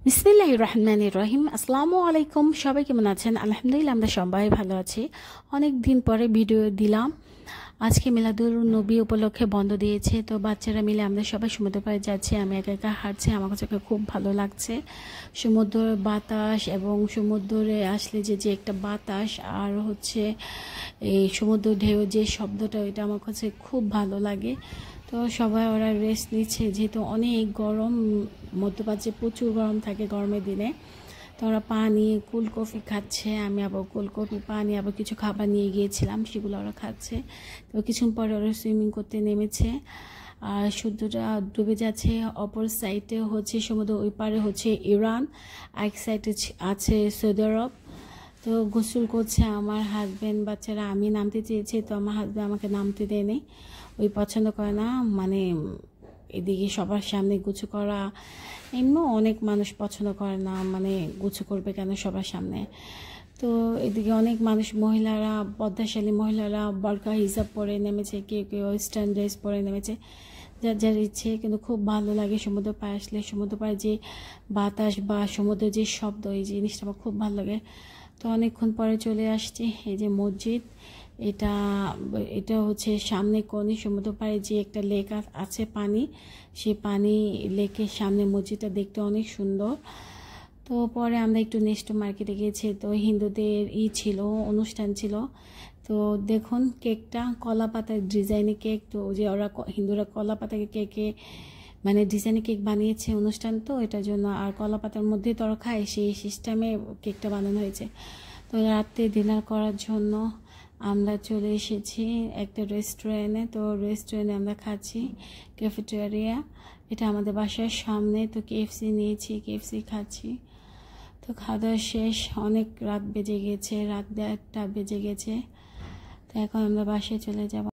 বিসমিল্লাহির রহমানির রহিম। আসসালামু আলাইকুম। সবাই কেমন আছেন? আলহামদুলিল্লাহ আমরা সবাই ভালো আছি। অনেক দিন পরে ভিডিও দিলাম। আজকে মিলাদুল নবী উপলক্ষে বন্ধ দিয়েছে, তো বাচ্চারা মিলে আমরা সবাই সমুদ্র পাড়ে যাচ্ছি। আমি একা একা হাঁটছি, আমার কাছে খুব ভালো লাগছে। সমুদ্রের বাতাস এবং সমুদ্রে আসলে যে একটা বাতাস আর হচ্ছে এই সমুদ্র ঢেউ যে শব্দটা, ওইটা আমার কাছে খুব ভালো লাগে। তো সবাই ওরা রেস্ট নিচ্ছে, যেহেতু অনেক গরম, মধ্যপ্রাচ্যে প্রচুর গরম থাকে গরমের দিনে। তো ওরা পানি কুল কফি খাচ্ছে, আমি আবার কুল কফি পানি আবার কিছু খাবার নিয়ে গিয়েছিলাম, সেগুলো ওরা খাচ্ছে। তো কিছুক্ষণ পরে ওরা সুইমিং করতে নেমেছে আর সূর্যটা ডুবে যাচ্ছে। অপর সাইডে হচ্ছে সমুদ্র, ওই পারে হচ্ছে ইরান, এক সাইডে আছে সৌদি আরব। তো গোসল করছে আমার হাজব্যান্ড, বাচ্চারা। আমি নামতে চেয়েছি, তো আমার হাজব্যান্ড আমাকে নামতে দেয়নি, ওই পছন্দ করে না। মানে এদিকে সবার সামনে গুছু করা, এমনি অনেক মানুষ পছন্দ করে না, মানে গুছু করবে কেন সবার সামনে। তো এদিকে অনেক মানুষ, মহিলারা, পদ্মাশালী মহিলারা বরকা হিজাব পরে নেমেছে, কেউ কেউ ওয়েস্টার্ন ড্রেস পরে নেমেছে, যার যার ইচ্ছে। কিন্তু খুব ভালো লাগে সমুদ্র পাড়ে আসলে। সমুদ্র পাড়ে যে বাতাস বা সমুদ্রের যে শব্দ, এই জিনিসটা আমার খুব ভালো লাগে। তো অনেকক্ষণ পরে চলে আসছি। এই যে মসজিদ, এটা এটা হচ্ছে সামনে কোণে সমুদ্র পাড়ে যে একটা লেক আছে পানি, সেই পানি লেকের সামনে মসজিদটা দেখতে অনেক সুন্দর। তো পরে আমরা একটু নেক্সট মার্কেটে গিয়েছি, তো হিন্দুদের ছিল, অনুষ্ঠান ছিল। তো দেখুন কেকটা কলা পাতার ডিজাইনে কেক, তো যে ওরা হিন্দুরা কলা পাতাকে কেকে মানে ডিজাইনে কেক বানিয়েছে অনুষ্ঠান, তো এটার জন্য। আর কলা পাতার মধ্যে তরা খায়, সেই সিস্টেমে কেকটা বানানো হয়েছে। তো রাতে ডিনার করার জন্য আমরা চলে এসেছি একটা রেস্টুরেন্টে। তো রেস্টুরেন্টে আমরা খাচ্ছি, ক্যাফেটেরিয়া, এটা আমাদের বাসার সামনে। তো কেএফসি নিয়েছি, কেএফসি খাচ্ছি। তো খাওয়া দাওয়া শেষ, অনেক রাত বেজে গেছে, রাত 1:30 বেজে গেছে। তো এখন আমরা বাসায় চলে যাব।